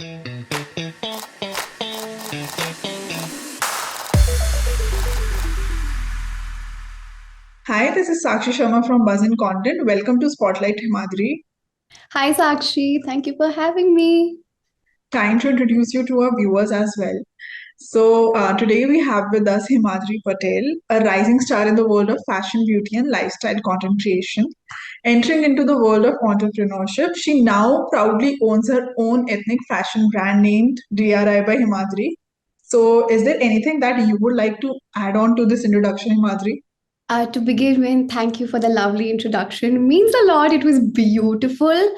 Hi, this is Sakshi Sharma from BuzzInContent. Welcome to Spotlight Himadri. Hi, Sakshi. Thank you for having me. Trying to introduce you to our viewers as well. Today we have with us Himadri Patel, a rising star in the world of fashion, beauty, and lifestyle content creation. Entering into the world of entrepreneurship, she now proudly owns her own ethnic fashion brand named DRI by Himadri. So, is there anything that you would like to add on to this introduction, Himadri? To begin with, thank you for the lovely introduction. It means a lot. It was beautiful.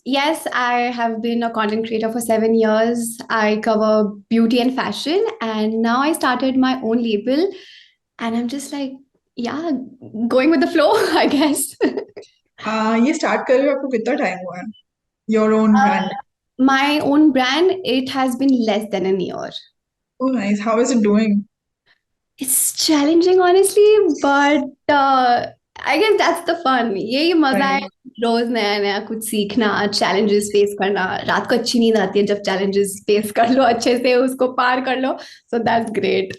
Yes, I have been a content creator for 7 years. I cover beauty and fashion, and now I started my own label. And I'm just like, yeah, going with the flow, I guess. ये start कर रहे हो आपको कितना time हुआ है your own brand My own brand, it has been less than a year. Oh, nice. How is it doing? It's challenging, honestly, but I guess that's the fun. यही मजा है Right. रोज नया नया कुछ सीखना, challenges face करना. रात को अच्छी नींद आती है जब challenges face कर लो अच्छे से उसको पार कर लो. So that's great.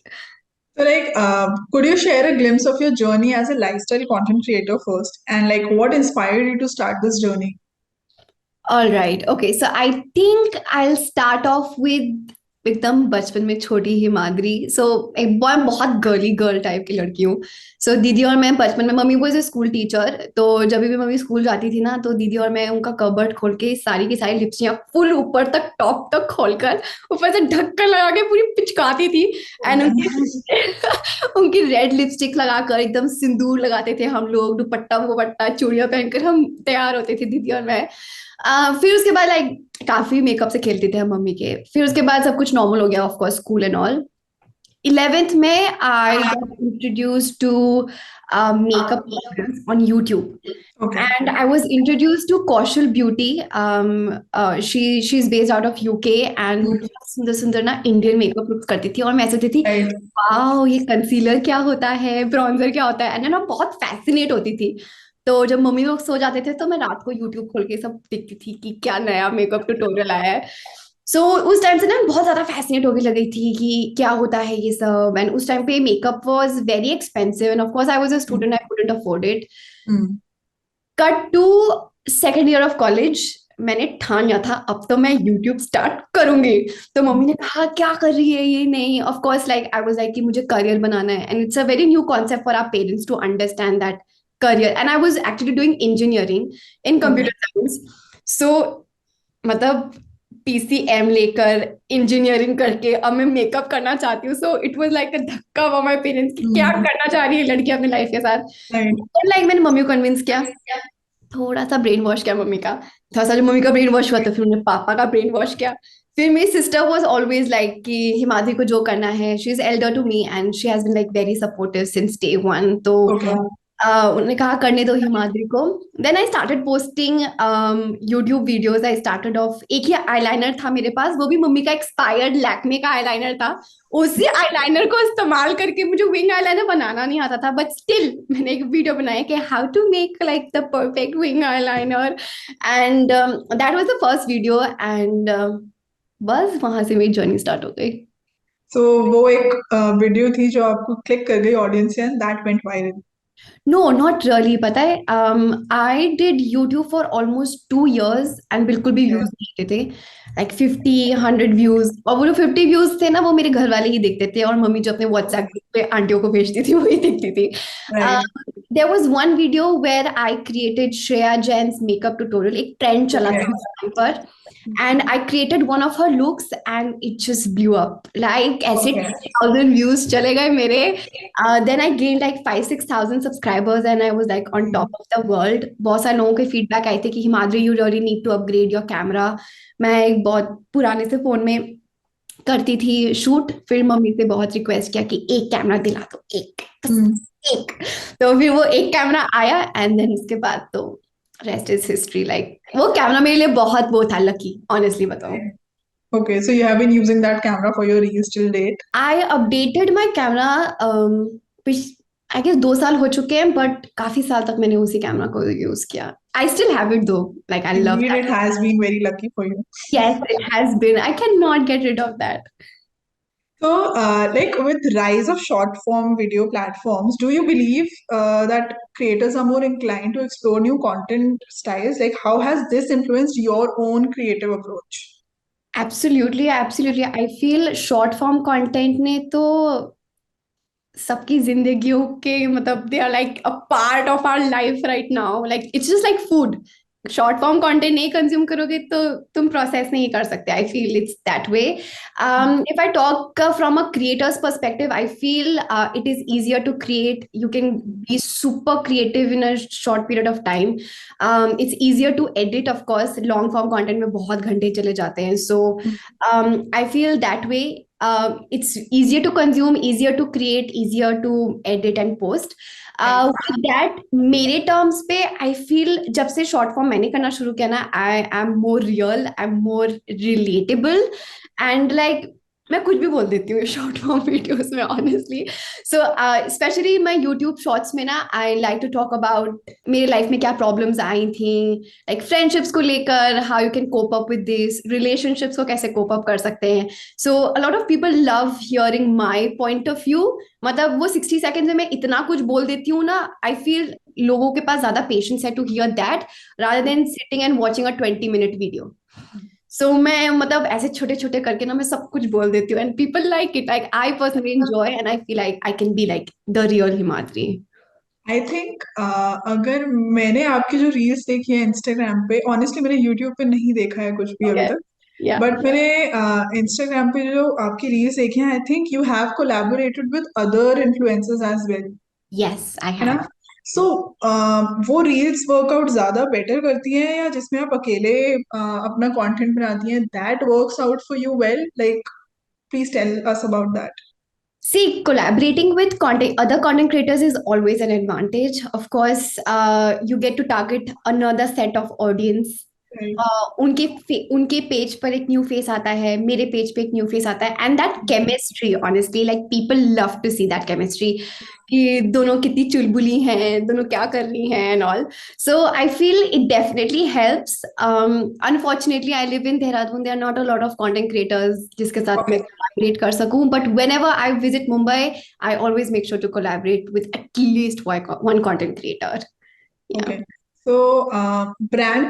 Could you share a glimpse of your journey as a lifestyle content creator first? And like, what inspired you to start this journey? All right. Okay. So I think I'll start off with एकदम बचपन में छोटी हिमाद्री. एक मैं बहुत girly girl type की लड़की हूँ. दीदी और मैं बचपन में, मम्मी वो स्कूल टीचर, तो जब भी मम्मी स्कूल जाती थी ना, तो दीदी और मैं उनका कबर्ड खोल के सारी की सारी लिपस्टियां फुल ऊपर तक टॉप तक खोलकर ऊपर से ढक्कन लगा के पूरी पिचकाती थी. एंड उनकी रेड लिपस्टिक लगाकर एकदम सिंदूर लगाते थे हम लोग, दुपट्टा वुपट्टा चूड़ियां पहनकर हम तैयार होते थे दीदी और मैं. फिर उसके बाद लाइक काफी मेकअप से खेलते थे हम मम्मी के. फिर उसके बाद सब कुछ नॉर्मल हो गया, of course school and all. 11th में I got introduced to makeup on YouTube, Okay. and I was introduced to Kaushal Beauty. She's based out of UK, and वो बहुत सुंदर सुंदर ना इंडियन मेकअप लुक्स करती थी, और मैं सोचती थी Right. वाओ ये कंसीलर क्या होता है, ब्रॉन्जर क्या होता है, एंड ना बहुत फैसिनेट होती थी. तो जब मम्मी लोग सो जाते थे तो मैं रात को यूट्यूब खोल के सब देखती थी कि क्या नया मेकअप ट्यूटोरियल आया है. उस टाइम से ना बहुत ज्यादा फैसिनेट होके लगी थी कि क्या होता है ये सब. एंड उस टाइम पे makeup was very expensive, and of course I was a student, I couldn't afford it. Mm. Cut to second year of college, मैंने ठान लिया था अब तो मैं यूट्यूब स्टार्ट करूंगी. तो मम्मी ने कहा क्या कर रही है ये, नहीं of course like I was like कि मुझे करियर बनाना है, and it's a very new concept for our parents to understand that career. And I was actually doing engineering in Okay. Computer science. So मतलब PCM लेकर engineering करके अब मैं makeup करना चाहती हूँ. इट वाज लाइक अ धक्का हुआ माय पेरेंट्स कि क्या Mm. करना चाह रही है लड़की अपनी लाइफ के साथ. Right. लाइक मैंने मम्मी को कन्विंस किया, थोड़ा सा ब्रेन वॉश किया मम्मी का. थोड़ा सा जब मम्मी का ब्रेन वॉश हुआ तो फिर उन्होंने पापा का ब्रेन वॉश किया. फिर मेरी सिस्टर वाज ऑलवेज लाइक कि हिमाद्री को जो करना है, she is elder to me and she has been like very supportive since day one. तो Okay. उन्होंने कहा करने दो हिमाद्री को. Then I started posting YouTube videos. I started off, एक ही आईलाइनर था मेरे पास, वो भी मम्मी का एक्सपायर्ड लैक्मे का आईलाइनर था. उसी आईलाइनर को इस्तेमाल करके, मुझे विंग आईलाइनर बनाना नहीं आता था, बट स्टिल मैंने एक वीडियो बनाया कि how to make like the perfect wing eyeliner. And that was the first video, and बस वहां से मेरी जर्नी स्टार्ट हो गई. So वो एक वीडियो थी जो आपको क्लिक कर गई ऑडियंस से and that went viral. No not really. पता है I did YouTube for almost 2 years and बिल्कुल भी व्यूज Okay. नहीं आते थे. लाइक 50 100 व्यूज, और वो जो 50 व्यूज थे ना वो मेरे घर वाले ही देखते थे, और मम्मी जो अपने व्हाट्सएप ग्रुप पे आंटियों को भेजती थी वही देखती थी. Right. There was one video where I created Shreya Jain's makeup tutorial. एक ट्रेंड चला Okay. था उस टाइम पर, and I created one of her looks and it just blew up. Like ऐसे Okay. 10,000 views चले गए मेरे. Then I gained like 5 6,000 subscribers and I was like on top of the world. बहुत सारे लोगों के फीडबैक आए थे कि Himadri you really need to upgrade your camera. मैं एक बहुत पुराने से फोन में करती थी शूट. फिर मम्मी से बहुत रिक्वेस्ट किया कि एक कैमरा दिला दो, एक Mm. एक. तो फिर वो एक कैमरा आया, एंड देन उसके बाद तो रेस्ट इज हिस्ट्री. लाइक वो कैमरा मेरे लिए बहुत वो था लकी, ऑनेस्टली बताऊं. Okay, so you have been using that camera for your reels till date. I updated my camera I guess 2 साल हो चुके हैं, बट काफी साल तक मैंने उसी कैमरा को यूज किया. आई स्टिल हैव इट दो. Like I love Indeed, it that. has been very lucky for you. Yes, it has been. I cannot get rid of that. So, like with rise of short form video platforms, do you believe that creators are more inclined to explore new content styles? Like, how has this influenced your own creative approach? Absolutely, absolutely. I feel short form content ने तो सबकी जिंदगियों के मतलब they are like a part of our life right now. Like it's just like food. Short form content नहीं consume करोगे तो तुम प्रोसेस नहीं कर सकते. I feel it's that way. If I talk from a creator's perspective, I feel it is easier to create. You can be super creative in a short period of time. It's easier to edit, of course. Long form content में बहुत घंटे चले जाते हैं. So I feel that way. It's easier to consume, easier to create, easier to edit and post. Right. With that, मेरे terms पे I feel जब से short form मैंने करना शुरू किया ना, I am more real, I'm more relatable, and like मैं कुछ भी बोल देती हूँ शॉर्ट फॉर्म वीडियोस में ऑनेस्टली. सो स्पेशली मैं यूट्यूब शॉर्ट्स में ना I like to talk about मेरे लाइफ में क्या प्रॉब्लम्स आई थी, लाइक फ्रेंडशिप्स को लेकर, how you can cope up with this, relationships को कैसे कोप अप कर सकते हैं. So a lot of people love hearing my point of view. मतलब वो 60 सेकेंड्स में मैं इतना कुछ बोल देती हूँ ना, आई फील लोगों के पास ज्यादा पेशेंस है to hear that rather than sitting and watching a 20 minute video. So मैं मतलब ऐसे छोटे छोटे करके ना मैं सब कुछ बोल देती हूँ, and people like it. Like I personally enjoy and I feel like I can be like the real Himadri. I think अगर मैंने आपकी जो रील्स देखी है इंस्टाग्राम पे, ऑनेस्टली मैंने यूट्यूब पे नहीं देखा है कुछ भी अभी ओके. तक, या. बट मैंने इंस्टाग्राम पे जो आपकी रील्स देखी हैं, I think you have collaborated with other influencers as well, yes I है ना? हैव. सो वो रील्स वर्कआउट ज्यादा बेटर करती हैं, या जिसमें आप अकेले अपना कंटेंट बनाती हैं, that works out for you well? Like please tell us about that. See, collaborating with other content creators is always an advantage. Of course, you get to target another set of audience. Right. उनके page पर एक new face आता है, मेरे page पे एक new face आता है, and that chemistry honestly like people love to see that chemistry कि दोनों कितनी चुलबुली हैं, दोनों क्या कर रही हैं and all. So I feel it definitely helps. Unfortunately I live in Dehradun. There are not a lot of content creators जिसके साथ मैं कोलैबोरेट कर सकूं, but whenever I visit Mumbai I always make sure to collaborate with at least one content creator. Okay. तो brand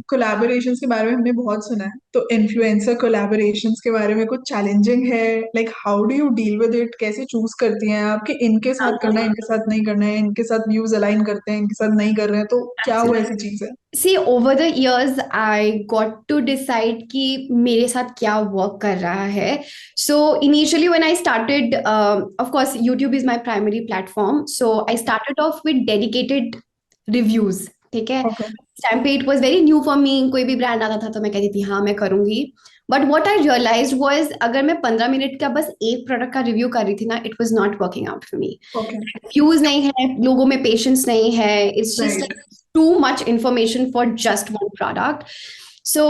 collaborations के बारे में हमने बहुत सुना है, तो इन्फ्लुएंसर कोलैबोरेशंस के बारे में कुछ चैलेंजिंग है? Like how do you deal with it? कैसे चूज करती हैं आप कि इनके साथ करना है, इनके साथ नहीं करना है, इनके साथ व्यूज अलाइन करते हैं, इनके साथ नहीं कर रहे हैं, तो क्या वो ऐसी चीज है? See, over the years, I got to decide कि मेरे साथ क्या work कर रहा है. So initially when I started, of course, YouTube is my primary platform. So I started off with dedicated reviews. ठीक है. ओके. उस टाइम पे it was very new for me. कोई भी ब्रांड आता था तो मैं कहती थी हाँ मैं करूंगी. But what I realized was अगर मैं 15 मिनट का बस एक प्रोडक्ट का रिव्यू कर रही थी ना, it was not working out for me. Okay. Views नहीं है, लोगों में पेशेंस नहीं है. It's just right. Like too much information for just one product. So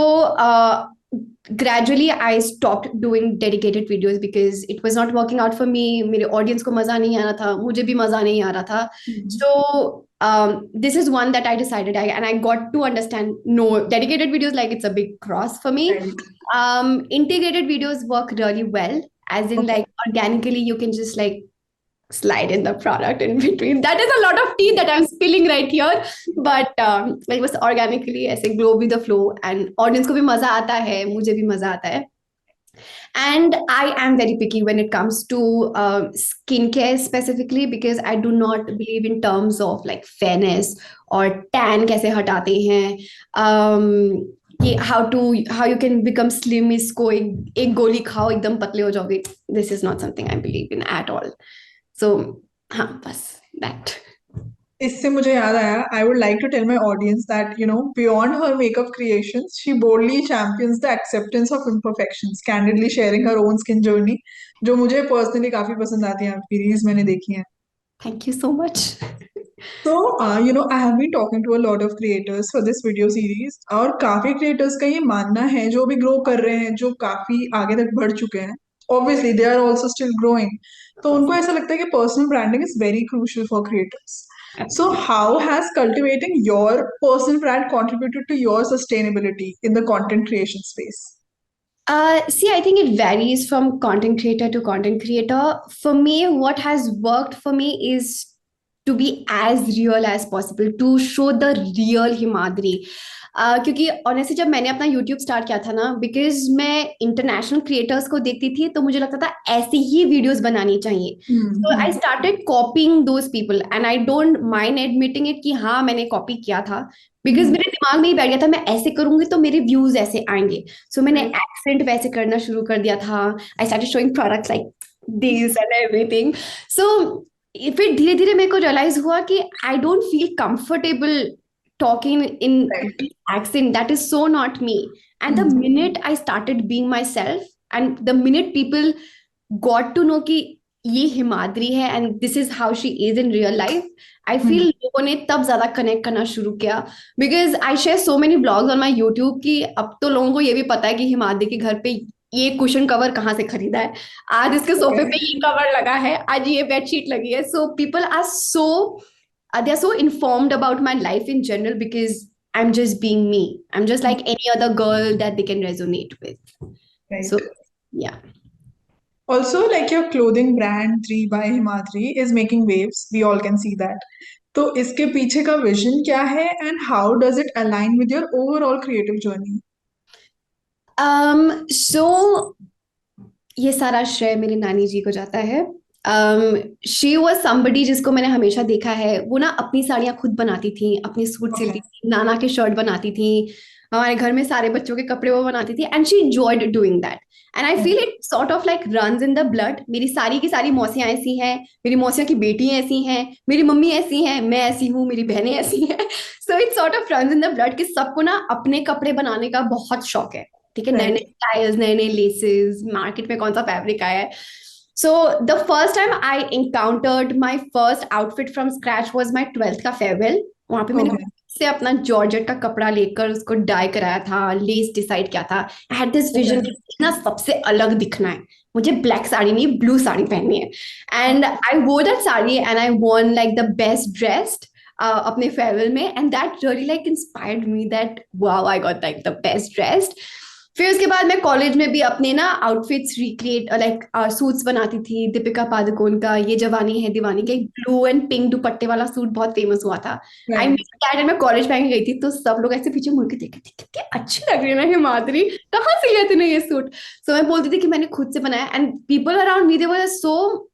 gradually I stopped doing dedicated videos because it was not working out for me. मेरे audience को मजा नहीं आ रहा था, मुझे भी मजा नहीं आ रहा था. So this is one that I decided and I got to understand no, dedicated videos like it's a big cross for me. Right. Integrated videos work really well, as in okay. like organically you can just like slide in the product in between. That is a lot of tea that I'm spilling right here, but like बस organically ऐसे glow with the flow, and audience को भी मजा आता है, मुझे भी मजा आता है. And I am very picky when it comes to skincare specifically because I do not believe in terms of like fairness or tan कैसे हटाते हैं. कि how you can become slim इसको एक गोली खाओ एकदम पतले हो जाओगे. This is not something I believe in at all. So हाँ बस that. इससे मुझे याद आया, I would like to tell my audience that beyond her makeup creations she boldly champions the acceptance of imperfections, candidly sharing her own skin journey, जो मुझे personally काफी पसंद आती है. आपकी रील्स मैंने देखी हैं. Thank you so much. तो I have been talking to a lot of creators for this video series, और काफी क्रिएटर्स का ये मानना है, जो भी ग्रो कर रहे हैं, जो काफी आगे तक बढ़ चुके हैं, obviously they are also still growing. तो उनको ऐसा लगता है कि personal branding is very crucial for creators. So Absolutely. how has cultivating your personal brand contributed to your sustainability in the content creation space? See, I think it varies from content creator to content creator. For me, what has worked for me is to be as real as possible, to show the real Himadri. क्योंकि honestly जब मैंने अपना YouTube start किया था ना, because मैं international creators को देखती थी तो मुझे लगता था ऐसी ही वीडियोस बनानी चाहिए. So I started copying those people and I don't mind admitting it कि हाँ मैंने कॉपी किया था, बिकॉज मेरे दिमाग में ही बैठ गया था मैं ऐसे करूंगी तो मेरे व्यूज ऐसे आएंगे. सो मैंने Right. एक्सेंट वैसे करना शुरू कर दिया था. I started showing products like this and everything. So फिर धीरे धीरे मेरे को रियलाइज हुआ कि I don't feel comfortable talking in Right. accent. That is so not me. And the Hmm. minute I started being myself, and the minute people got to know कि ये हिमाद्री है and this is how she is in real life, I feel लोगों ने तब ज्यादा connect करना शुरू किया. Because I share so many blogs on my YouTube कि अब तो लोगों को ये भी पता है कि हिमाद्री के घर पे ये कुशन कवर कहाँ से खरीदा है, आज इसके सोफे पे ये कवर लगा है, आज ये बेडशीट लगी है. So people are so they are so informed about my life in general because I'm just being me. I'm just like any other girl that they can resonate with. Right. So yeah. Also, like your clothing brand 3 by Himadri is making waves. We all can see that. तो इसके पीछे का vision क्या है and how does it align with your overall creative journey? So ये सारा श्रेय मेरी नानी जी को जाता है. शी वॉज समबडी जिसको मैंने हमेशा देखा है. वो ना अपनी साड़ियाँ खुद बनाती थी, अपने सूट सिलती Okay. थी, नाना के शर्ट बनाती थी, हमारे घर में सारे बच्चों के कपड़े वो बनाती थी. And she enjoyed doing that and I feel it sort of like runs in the blood. मेरी सारी की सारी मौसियाँ ऐसी हैं, मेरी मौसियों की बेटी ऐसी हैं, मेरी मम्मी ऐसी हैं, मैं ऐसी हूँ, मेरी बहनें ऐसी हैं. So it sort of runs in the blood कि सबको ना अपने कपड़े बनाने का बहुत शौक है. ठीक है, नए नए Right. स्टाइल्स, नए नए लेसेस, मार्केट में कौन सा फैब्रिक आया है. So the first time I encountered my first outfit from scratch was my 12th का farewell. वहां पे मैंने Okay. से अपना जॉर्जेट का कपड़ा लेकर उसको डाई कराया था, लेस डिसाइड किया था. I had this vision Okay. कि ना सबसे अलग दिखना है, मुझे ब्लैक साड़ी नहीं ब्लू साड़ी पहननी है. And I wore that sari and I won like the best dressed अपने फेयरवेल में. And that really like inspired me that wow I got like the best dressed. फिर उसके बाद मैं कॉलेज में भी अपने ना आउटफिट्स रिक्रिएट लाइक सूट्स बनाती थी. दीपिका पादुकोण का ये जवानी है दीवानी का एक ब्लू एंड पिंक दुपट्टे वाला सूट बहुत फेमस हुआ था. आई Right. Miss that. मैं कॉलेज पहन के गई थी तो सब लोग ऐसे पीछे मुड़ के देखे थे कितनी अच्छी लग रही है ना हिमाद्री, कहाँ से लिया तूने ये सूट. सो मैं बोलती थी कि मैंने खुद से बनाया. And people around me they were so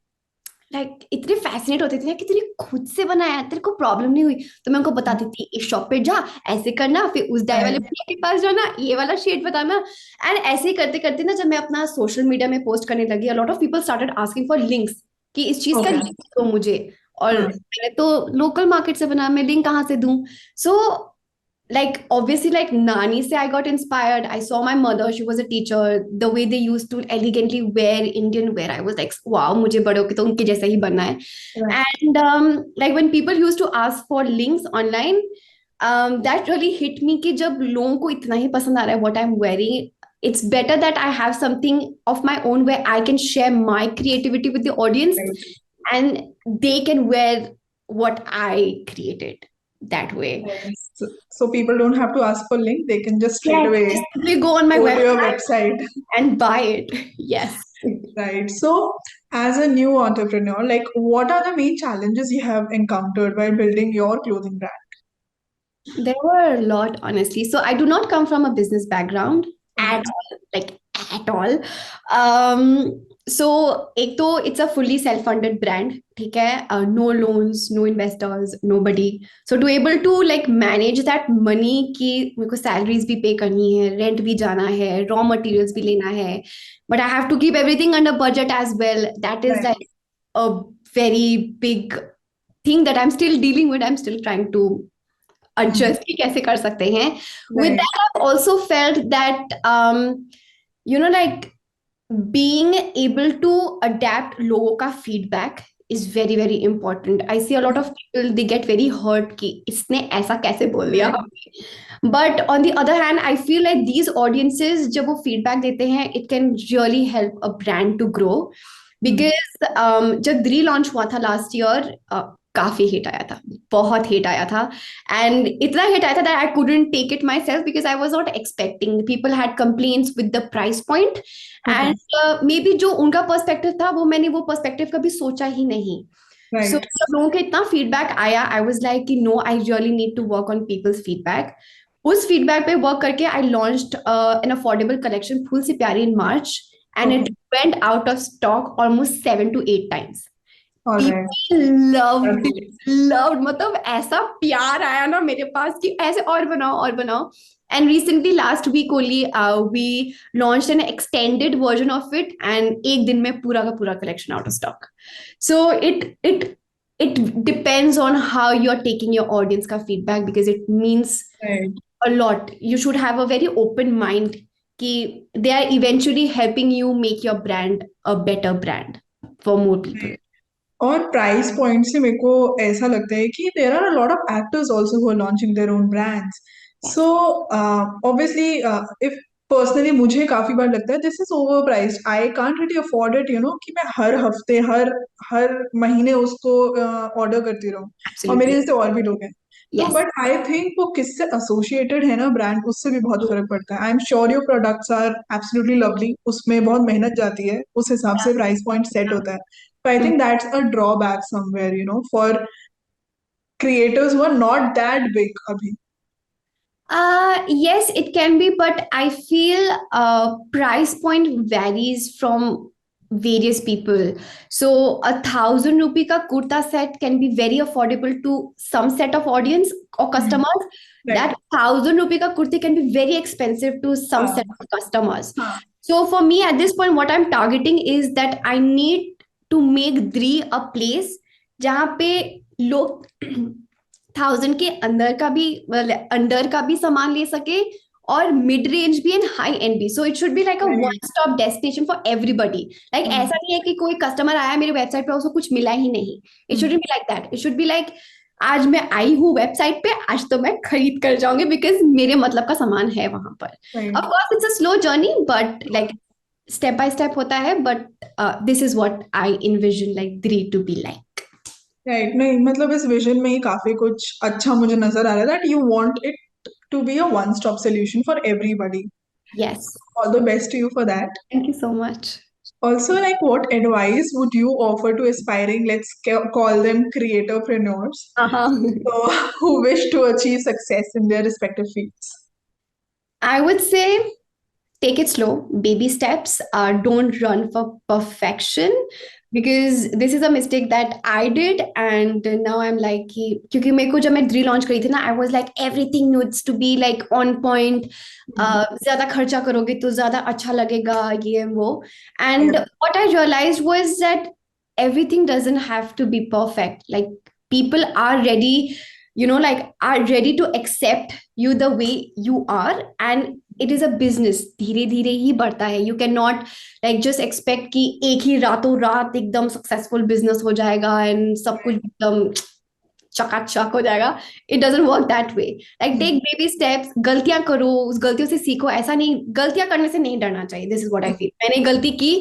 like इतने फैसिनेट होते थे कि तूने खुद से बनाया, तेरे को प्रॉब्लम नहीं हुई. तो मैं उनको बताती थी इस शॉप पे जा, ऐसे करना, फिर उस डाई वाले Right. भैया के पास जाना, ये वाला शेड बताना. एंड ऐसे ही करते करते ना जब मैं अपना सोशल मीडिया में पोस्ट करने लगी, अ lot of people started asking for links कि इस चीज का Okay. लिंक दो मुझे. और Hmm. मैंने तो लोकल मार्केट से बना, मैं लिंक कहाँ से दूं. सो like obviously like nani se I got inspired. I saw my mother, she was a teacher, the way they used to elegantly wear Indian wear, I was like wow मुझे बड़े होके तो उनके जैसा ही बनना है. Right. And like when people used to ask for links online, that really hit me कि जब लोगों को इतना ही पसंद आ रहा है what I'm wearing, it's better that I have something of my own where I can share my creativity with the audience Right. and they can wear what I created that way. So people don't have to ask for link. They can just straight Yeah, away just simply go on my go to your website website. and buy it. Yes. Right. So as a new entrepreneur, like what are the main challenges you have encountered while building your clothing brand? There were a lot, honestly. So I do not come from a business background Okay. at all, like at all. So एक तो it's a fully self-funded brand, ठीक है? No loans, no investors, nobody. So to able to like manage that money कि मेरे को salaries भी pay करनी है, rent भी जाना है, raw materials भी लेना है, but I have to keep everything under budget as well. That is Right. like a very big thing that I'm still dealing with. I'm still trying to adjust कि कैसे कर सकते हैं. With Right. that, I've also felt that you know like being able to adapt लोगों का feedback is very very important. I see a lot of people, they get very hurt कि इसने ऐसा कैसे बोल दिया. Right. But on the other hand, I feel like these audiences जब वो feedback देते हैं, it can really help a brand to grow. Hmm. Because जब री लॉन्च हुआ था लास्ट ईयर, काफी हिट आया था, बहुत हिट आया था. एंड इतना हिट आया था that I couldn't take it myself because I was not expecting. People had complaints with the price point. Okay. And may be जो उनका पर्सपेक्टिव था, वो मैंने वो पर्सपेक्टिव कभी सोचा ही नहीं. सो Right. जब लोगों का इतना फीडबैक आया, आई वाज लाइक कि no, I really need to work on people's feedback. उस फीडबैक पे वर्क करके I launched an affordable collection फूल से प्यारी in March, and Okay. It went out of stock almost 7 to 8 times. All right. People loved it, That's loved, मतलब ऐसा प्यार आया ना मेरे पास कि ऐसे और बनाओ और बनाओ. And recently, last week only, we launched an extended version of it, and एक दिन में पूरा का पूरा collection out of stock. So it depends on how you're taking your audience का feedback, because it means right. a lot. You should have a very open mind कि they are eventually helping you make your brand a better brand for more people. Right. और price point से मेरे को ऐसा लगता है कि there are a lot of actors also who are launching their own brands. So obviously if पर्सनली मुझे काफी बार लगता है this is over priced, I can't really afford it, you know, कि मैं हर हफ्ते हर हर महीने उसको ऑर्डर करती रहूं. और मेरे Absolutely. जैसे और भी लोग हैं. तो Yes. बट आई थिंक वो किससे एसोसिएटेड है ना ब्रांड, उससे भी बहुत फर्क पड़ता है. I am sure your products are absolutely lovely, उसमें बहुत मेहनत जाती है, उस हिसाब से प्राइस पॉइंट सेट होता है. So I think that's a drawback somewhere, you know, for creators who are not that big abhi. Yes, it can be, but I feel price point varies from various people. So 1,000 rupee ka kurta set can be very affordable to some set of audience or Hmm. customers. Right. That 1,000 rupee ka kurti can be very expensive to some हाँ. set of customers. हाँ. So for me at this point, what I'm targeting is that I need to make Dri a place जहाँ पे लोग 1,000 के under का भी सामान ले सके, और मिड रेंज भी एंड हाई एंड भी. So it should be like a one Right. Stop destination for everybody. Like Hmm. ऐसा नहीं है कि कोई कस्टमर आया मेरे वेबसाइट पे, उसको कुछ मिला ही नहीं. It shouldn't be like that. It should be like आज मैं आई हूँ वेबसाइट पे, आज तो मैं खरीद कर जाऊंगी बिकॉज मेरे मतलब का सामान है वहां पर. Right. Of course it's a slow journey, but like step by step होता है. But this is what I envision like Dri to be like. Right. नहीं मतलब इस विजन में ही काफी कुछ अच्छा मुझे नजर आ रहा है, that you want it to be a one stop solution for everybody. Yes. All the best to you for that. Thank you so much. Also, like, what advice would you offer to aspiring, let's call them creatorpreneurs, Uh-huh. so, who wish to achieve success in their respective fields? I would say take it slow, baby steps. Don't run for perfection, because this is a mistake that I did, and now I'm like, क्योंकि मेरे को जब मैं Dri launch करी थी ना, I was like everything needs to be like on point. ज़्यादा खर्चा करोगे तो ज़्यादा अच्छा लगेगा, ये वो. And Yeah. what I realized was that everything doesn't have to be perfect. Like people are ready, like are ready to accept you the way you are, and it is a business. धीरे धीरे ही बढ़ता है. You cannot like just expect कि एक ही रातों रात एकदम successful business हो जाएगा एंड सब कुछ एकदम चकाचक हो जाएगा. It doesn't work that way. Like take baby steps, गलतियां करो, उस गलतियों से सीखो. ऐसा नहीं, गलतियां करने से नहीं डरना चाहिए. This is what I feel. मैंने गलती की,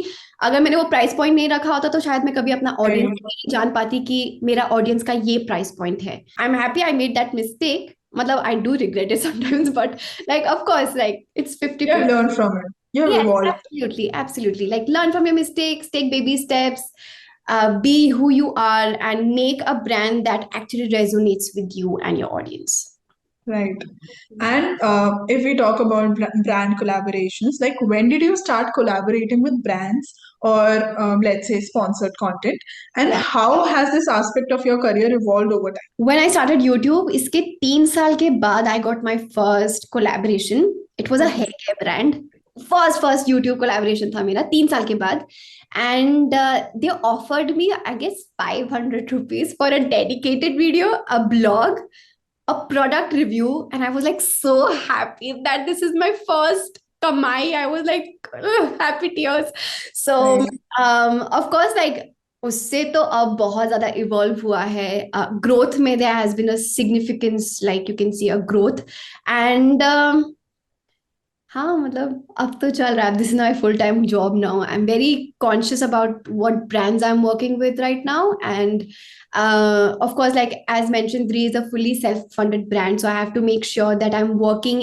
अगर मैंने वो प्राइस पॉइंट नहीं रखा होता तो शायद मैं कभी अपना ऑडियंस नहीं जान पाती कि मेरा ऑडियंस का ये प्राइस पॉइंट है. I am happy I made that mistake. मतलब I do regret it sometimes, but like of course, like it's 50. You have learned from it. You have Yes, evolved. absolutely, absolutely. Like learn from your mistakes, take baby steps, be who you are, and make a brand that actually resonates with you and your audience. Right. And if we talk about brand collaborations, like when did you start collaborating with brands or let's say sponsored content? And Yeah. how has this aspect of your career evolved over time? When I started YouTube, इसके 3 साल के बाद I got my first collaboration. It was a hair care brand. First YouTube collaboration था मेरा 3 साल के बाद. And they offered me, I guess, 500 rupees for a dedicated video, a blog, a product review, and I was like so happy that this is my first kamai. I was like happy tears. So Right. of course, like उससे तो अब बहुत ज्यादा evolve हुआ है growth में there has been a significance like you can see a growth and हाँ मतलब अब तो चल रहा है this is my full time job now I am very conscious about what brands I am working with right now and of course like as mentioned Dri is a fully self-funded brand so I have to make sure that I'm working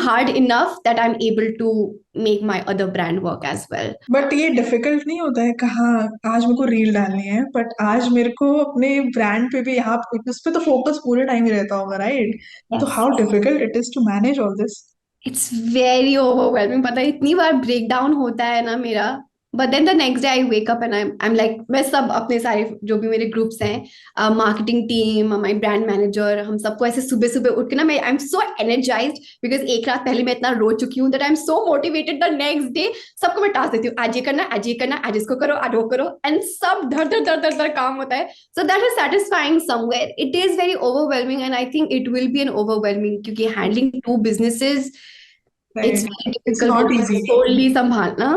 hard enough that I'm able to make my other brand work as well. But ये difficult नहीं होता है कहाँ आज मेरे को reel डालनी है बट आज मेरे को अपने ब्रांड पे भी यहाँ उस पे तो फोकस पूरे टाइम ही रहता होगा राइट तो Yes. How difficult it is to manage all this it's very overwhelming पता है इतनी बार ब्रेक डाउन होता है ना मेरा but then the next day I wake up and I am like मैं सब अपने सारे जो भी मेरे ग्रुप्स हैं marketing team my brand manager हम सबको ऐसे सुबह सुबह उठ के ना मैं I am so energized because एक रात पहले मैं इतना रो चुकी हूँ that I am so motivated the next day सबको मैं टास्क देती हूँ आज ये करना आज ये करना आज इसको करो आज वो करो एंड सब धर धर धर धर धर काम होता है so that is satisfying somewhere it is very overwhelming and I think it will be an overwhelming क्योंकि handling two businesses it's right very it's difficult not to easy solely संभालना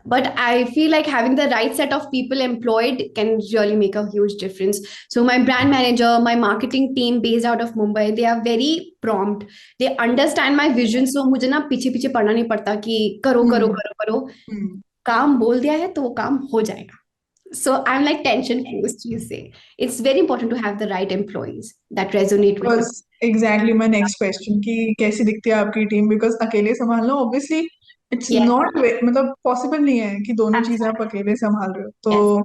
but I feel like having the right set of people employed can really make a huge difference so my brand manager my marketing team based out of Mumbai they are very prompt they understand my vision so मुझे ना पीछे पीछे पढ़ना नहीं पड़ता कि करो करो हम्म करो करो हम्म काम बोल दिया है तो वो काम हो जाएगा so I'm like tension free you say it's very important to have the right employees that resonate with the बस एग्जैक्टली माय नेक्स्ट क्वेश्चन कि कैसी दिखती है आपकी टीम बिकॉज अकेले संभालना ऑब्वियसली इट्स yes नॉट मतलब पॉसिबल नहीं है कि दोनों चीजें आप absolutely अकेले संभाल रहे हो yes तो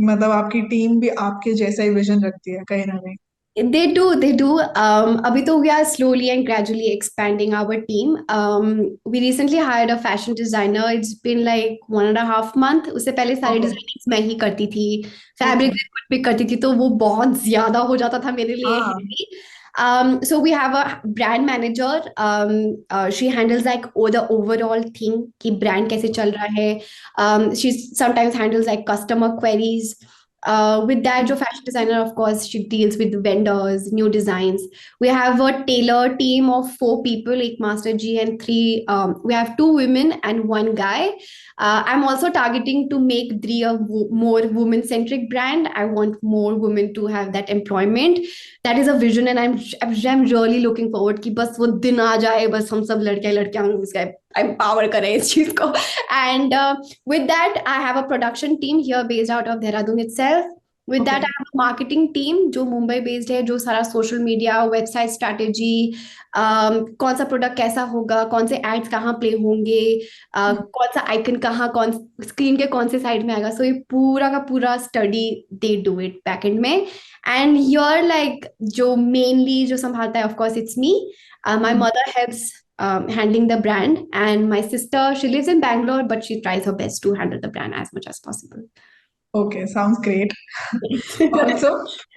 मतलब आपकी टीम भी आपके जैसा ही विजन रखती है कहीं ना कहीं They do, they do. Abhi to we are slowly and gradually expanding our team. We recently hired a fashion designer. It's been like 1.5 month. उससे पहले सारे ओके डिजाइनिंग्स मैं ही करती थी ओके फैब्रिक भी करती थी तो वो बहुत ज्यादा हो जाता था मेरे लिए हाँ heavy. So we have a brand manager. She handles like the overall thing कि brand कैसे चल रहा है. She sometimes handles like customer queries. With that, your fashion designer, of course, she deals with the vendors, new designs. We have a tailor team of 4 people, like Master G and three. We have 2 women and 1 guy. I'm also targeting to make Dri a more women-centric brand. I want more women to have that employment. That is a vision, and I'm really looking forward कि बस वो दिन आ जाए बस हम सब लड़के लड़कियां इसका empower करें इस चीज को and with that, I have a production team here based out of Dehradun itself. With okay that, I have a marketing team जो मुंबई based है जो सारा social media, website strategy, कौन सा प्रोडक्ट कैसा होगा कौन से एड्स कहाँ प्ले होंगे कौन सा आइकन कहाँ कौन स्क्रीन के कौन से साइड में आएगा सो ये पूरा का पूरा study they do it back and में एंड योर लाइक जो मेनली जो संभालता है of course it's me my mother helps handling the brand. And my sister, she lives in Bangalore, but she tries her best to handle the brand as much as possible. Okay sounds great Yes, also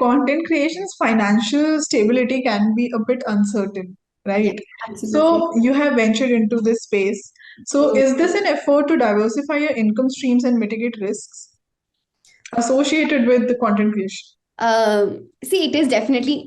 content creation's financial stability can be a bit uncertain yes, right so absolutely. you have ventured into this space so is this an effort to diversify your income streams and mitigate risks associated with the content creation See, it is definitely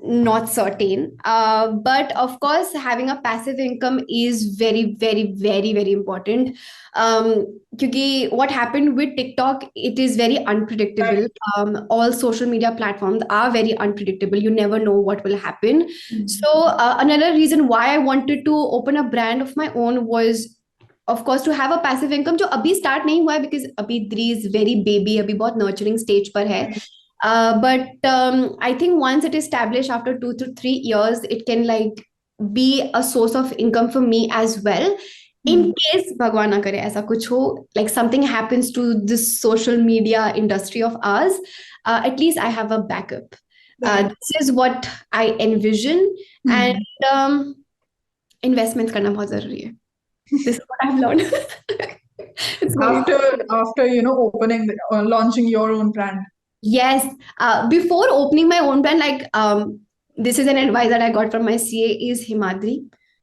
not certain. But of course, having a passive income is very, very, very, very important. Because what happened with TikTok, it is very unpredictable. right All social media platforms are very unpredictable. You never know what will happen. Hmm. So, another reason why I wanted to open a brand of my own was of course to have a passive income जो अभी start नहीं हुआ है because अभी Dri is very baby अभी बहुत nurturing stage पर है right but I think once it is established after 2 to 3 years, it can like be a source of income for me as well. Hmm. In case Bhagwan na kare aisa kuch ho, like something happens to this social media industry of ours, at least I have a backup. right This is what I envision, and Hmm. um, investments करना बहुत जरूरी है. This is what I've learned. It's very after opening launching your own brand Yes. Before opening my own brand, like this is an advice that I got from my CA is Himadri.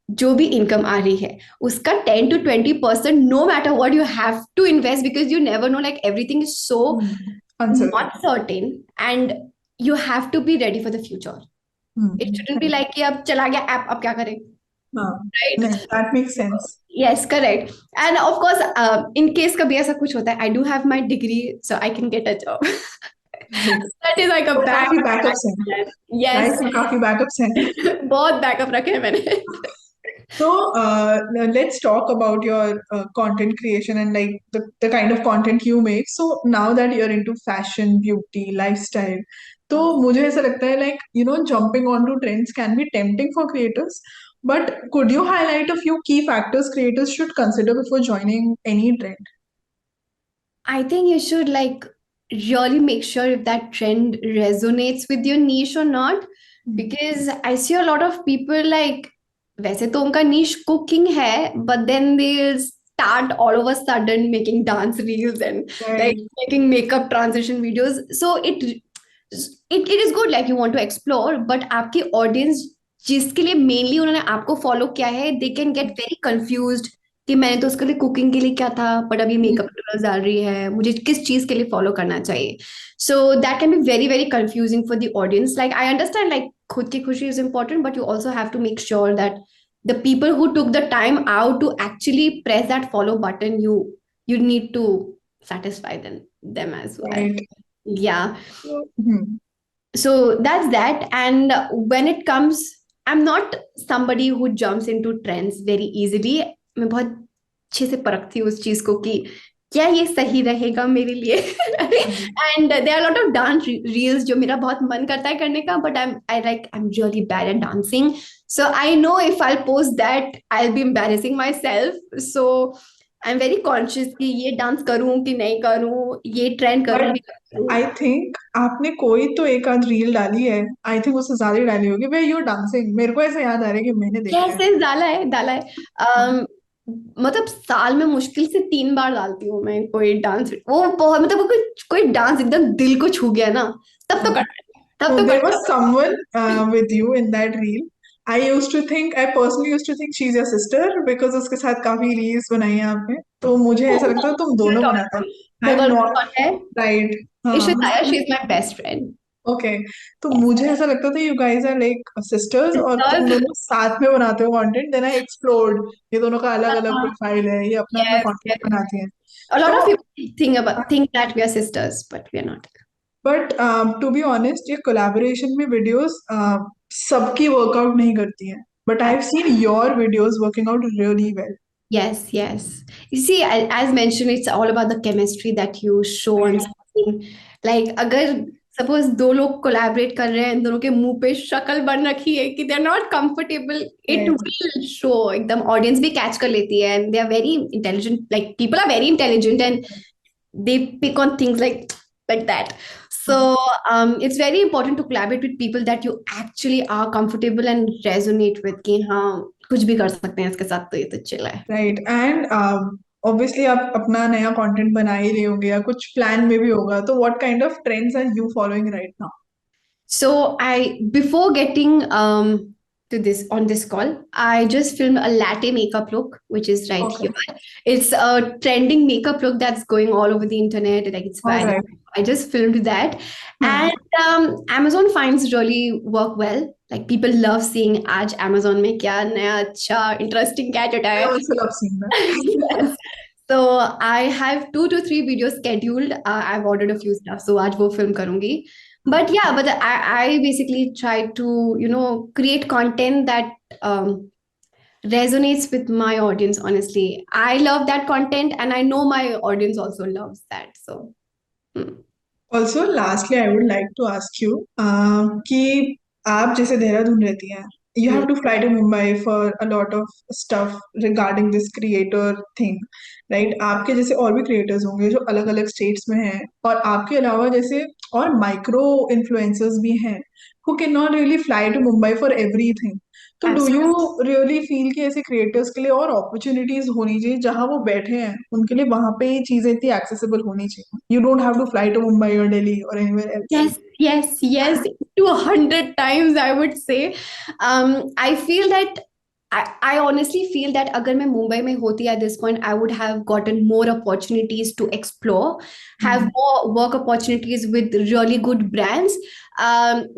जो भी income आ रही है उसका 10 to 20% no matter what you have to invest because you never know like everything is so Hmm. uncertain not certain and you have to be ready for the future. It Hmm. shouldn't be like कि अब चला गया app अब क्या करें हाँ right? नहीं that makes sense Yes, correct. And of course, in case कभी ऐसा कुछ होता है, I do have my degree, so I can get a job. That is like a तो काफी backup बैकअप्स हैं, plan. लाइफ Yes, में काफी बैकअप्स हैं. बहुत बैकअप रखे हैं मैंने. So let's talk about your content creation and like the kind of content you make. So now that you're into fashion, beauty, lifestyle, तो मुझे ऐसा लगता है like jumping onto trends can be tempting for creators. But could you highlight a few key factors creators should consider before joining any trend? I think you should like really make sure if that trend resonates with your niche or not. Because I see a lot of people like वैसे तो उनका niche cooking है, but then they start all of a sudden making dance reels and like Right, making makeup transition videos. So it is good like you want to explore, but आपकी audience जिसके लिए mainly उन्होंने आपको follow किया है, they can get very confused कि मैंने तो उसके लिए कुकिंग के लिए क्या था बट अभी मेकअप ट्यूटोरियल्स डाल रही है मुझे किस चीज के लिए फॉलो करना चाहिए so that can be very very confusing for the audience like I understand like खुद की खुशी is important but you also have to make sure that the people who took the time out to actually press that follow button you need to satisfy them as well right. yeah So, hmm. so that's that and when it comes I'm not somebody who jumps into trends very easily मैं बहुत अच्छे से परखती हूँ उस चीज को कि क्या ये सही रहेगा मेरे लिए and there are lot of dance reels जो मेरा बहुत मन करता है करने का but I am really bad at dancing so I know if I post that I will be embarrassing myself so I am very conscious कि ये डांस करूं कि नहीं करूं ये ट्रेंड करूं But कि नहीं करूं आई थिंक आपने कोई तो एक आध रील डाली है. आई थिंक उससे ज्यादा ही डाली होगी वे यूर डांसिंग. मेरे को ऐसा याद आ रहा है कि मैंने देखा है. कैसे डाला है डाला है अम, मतलब साल में मुश्किल से 3 बार डालती हूँ मैं कोई डांस वो बहुत मतलब वो कोई कोई डांस एकदम दिल को छू गया ना तब तो करना है तब So तो there करना was someone with you in that reel. I personally used to think she's your sister because उसके साथ काफी रील्स बनाई हैं आपने. तो मुझे है ऐसा लगता है तुम दोनों बनाते हो. I'm गूगल not कौन है right. हाँ. Ishita she is my best friend Okay. तो यस मुझे ऐसा लगता था you guys are like sisters और तुम सिस्टर्स दोनों साथ में बनाते हो content. Then I explored. ये दोनों का अलग अलग प्रोफाइल है. ये अपना अपना यस content यस बनाती हैं. a lot of तो people think that we are sisters but we are not but to be honest ये कोलैबोरेशन में वीडियोस सबकी वर्कआउट नहीं करती हैं. But I have seen your videos working out really well. Yes, yes. You see, as mentioned, it's all about the chemistry that you show on screen. Like, अगर suppose दो लोग collaborate कर रहे हैं, इन दोनों के मुंह पे शक्ल बन रखी है कि they're not comfortable, it Right. will show. एकदम audience भी catch कर लेती है, and they are very intelligent. Like people are very intelligent, and they pick on things like that. So it's very important to collaborate with people that you actually are comfortable and resonate with. कि हाँ कुछ भी कर सकते हैं इसके साथ तो ये तो चिल है. राइट एंड ऑब्वियसली आप अपना नया कंटेंट बना ही रहे होंगे या कुछ प्लान में भी होगा. तो what kind of trends are you following right now? So before getting to this on this call, I just filmed a latte makeup look, which is right okay. here. It's a trending makeup look that's going all over the internet. Like it's viral. Alright. I just filmed that, and Amazon finds really work well. Like people love seeing आज Amazon में क्या नया अच्छा interesting gadget आई आया है. Also love seeing that. Yes. So I have 2 to 3 videos scheduled. I've ordered a few stuff, so आज वो film करूँगी. But yeah, but I basically try to create content that resonates with my audience. Honestly, I love that content, and I know my audience also loves that. So. Hmm. Also lastly I would like to ask you कि आप जैसे देहरादून रहती हैं. You Hmm. have to fly to Mumbai for a lot of stuff regarding this creator thing, right? आपके जैसे और भी creators होंगे जो अलग अलग states में हैं और आपके अलावा जैसे और micro influencers भी हैं who cannot really fly to Mumbai for everything. तो do Absolutely. You really feel कि ऐसे क्रिएटर्स के लिए और अपॉर्चुनिटीज होनी चाहिए जहां वो बैठे हैं उनके लिए वहां पे ये चीजें इतनी एक्सेसिबल होनी चाहिए? You don't have to fly to Mumbai और दिल्ली और anywhere else. Yes, yes, yes. 200 times, I would say. I feel that I honestly feel that अगर मैं मुंबई में होती at this point, I would have gotten more opportunities to explore, have more work opportunities with really good brands.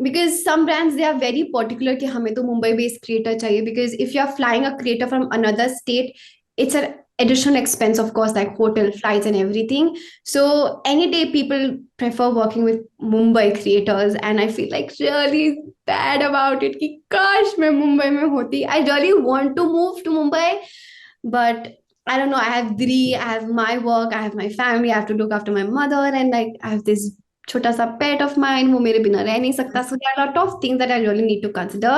Because some brands they are very particular कि हमें तो Mumbai based creator चाहिए because if you are flying a creator from another state it's an additional expense, of course, like hotel, flights, and everything. So any day, people prefer working with Mumbai creators, and I feel like really bad about it. कि काश मैं मुंबई में होती. I really want to move to Mumbai, but I don't know. I have three. I have my work. I have my family. I have to look after my mother, and like I have this छोटा सा pet of mine वो मेरे बिना रह नहीं सकता. So there are a lot of things that I really need to consider.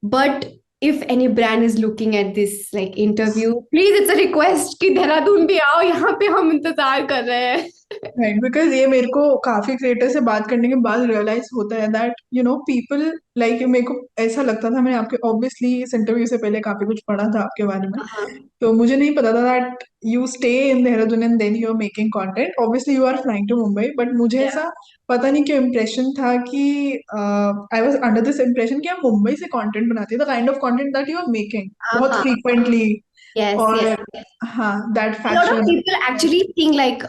But if any brand is looking at this like interview, please, it's a request कि देहरादून भी आओ, यहाँ पे हम इंतजार कर रहे हैं. राइट, बिकॉज ये मेरे को काफी क्रिएटर से बात करने के बाद रियलाइज होता है दैट पीपल लाइक, मेरे को ऐसा लगता था, मैंने आपके ऑब्वियसली इस इंटरव्यू से पहले काफी कुछ पढ़ा था आपके बारे में, हाँ, तो मुझे नहीं पता था that you stay in Dehradun and then you are making content, obviously you are flying to Mumbai, but मुझे yeah. ऐसा पता नहीं क्यों इम्प्रेशन था कि I was under this impression कि आप मुंबई से कंटेंट बनाती है, the kind of content that you are making बहुत हाँ, फ्रीक्वेंटली, yes, yes. और हाँ that A lot of fashion. people actually think like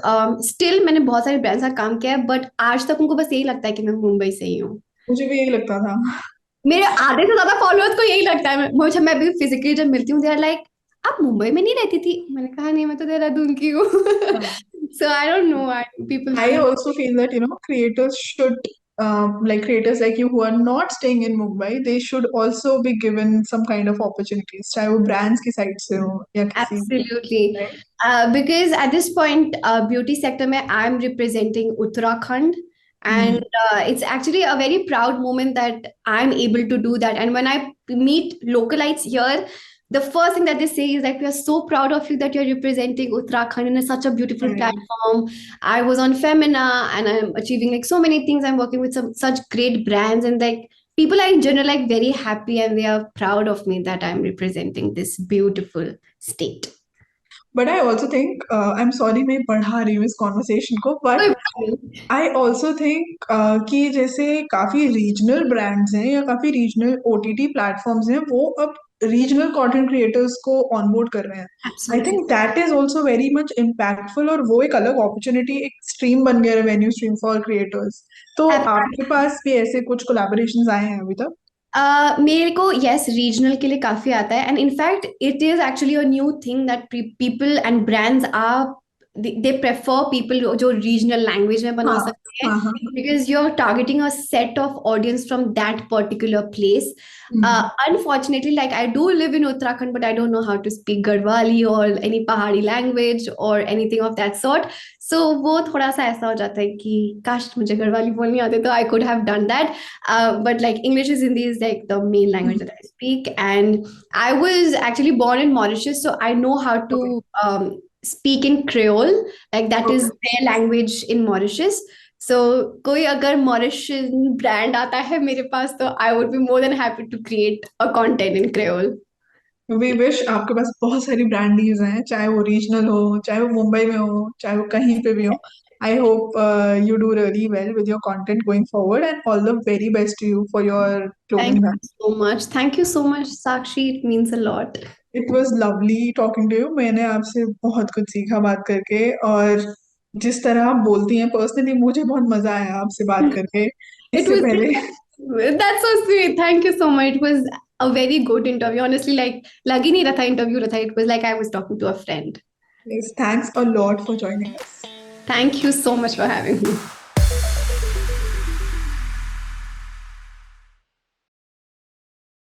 still मैंने बहुत सारे ब्रांड्स का काम किया है, बट आज तक उनको बस यही लगता है कि मैं मुंबई से ही हूँ. मुझे भी यही लगता था। मेरे आधे से ज्यादा फॉलोअर्स को यही लगता है. मुझे, मैं भी फिजिकली जब मिलती हूँ, दे आर लाइक, आप मुंबई में नहीं रहती थी. मैंने कहा नहीं, मैं तो देहरादून की हूँ. So I don't know why people I think. also feel that creators should, like creators like you who are not staying in Mumbai, they should also be given some kind of opportunities, चाहे वो brands की side से हो या किसी, Absolutely. right? Because at this point, beauty sector mein, I'm representing Uttarakhand. And Hmm. it's actually a very proud moment that I'm able to do that. And when I meet localites here, the first thing that they say is like, we are so proud of you that you're representing Uttarakhand in such a beautiful Right. platform. I was on Femina and I'm achieving like so many things. I'm working with some such great brands, and like people are in general like very happy and they are proud of me that I'm representing this beautiful state. But I also think, I'm sorry मैं बढ़ा रही हूँ इस conversation को, but I also think कि जैसे काफी regional brands हैं या काफी रीजनल ओटीटी प्लेटफॉर्म्स हैं, वो अब रीजनल कंटेंट क्रिएटर्स को ऑनबोर्ड कर रहे हैं। आई Absolutely. Think that is also very much impactful, और वो एक अलग अपॉर्चुनिटी, एक स्ट्रीम बन गया, रेवेन्यू स्ट्रीम फॉर क्रिएटर्स। तो आपके पास भी ऐसे कुछ कोलैबोरेशंस आए हैं अभी तक? मेरे को यस रीजनल के लिए काफी आता है, and in fact it is actually a new thing that people and brands are they prefer people जो रीजनल लैंग्वेज में बना हाँ सकते हैं, हाँ हाँ। because you're targeting a set of audience from that particular place. Hmm. Unfortunately, like I do live in Uttarakhand, but I don't know how to speak Garhwali or any Pahari language or anything of that sort. So वो थोड़ा सा ऐसा हो जाता है कि काश मुझे गढ़वाली बोलनी आती तो I could have done that. But like English is Hindi is like the main language that I speak, and I was actually born in Mauritius, so I know how to okay speak in Creole, like that is okay. their language in Mauritius. So कोई अगर Mauritian brand आता है मेरे पास तो I would be more than happy to create a content in Creole. We wish आपके पास बहुत सारी ब्रांड डील्स हैं, चाहे वो रीजनल हो, चाहे वो मुंबई में हो, चाहे वो कहीं पे भी हो। I hope you do really well with your content going forward, and all the very best to you for your Thank clothing you brand. so much. Thank you so much, Sakshi. It means a lot. It was lovely talking to you, मैंने आपसे बहुत कुछ सीखा बात करके, और जिस तरह आप बोलती हैं पर्सनली मुझे बहुत मजा आया आपसे बात करके, It इससे was पहले। that's so sweet. Thank you so much. It was a very good interview. Honestly, like lagi nahi raha tha interview raha tha. It was like I was talking to a friend. Thanks a lot for joining us. Thank you so much for having me.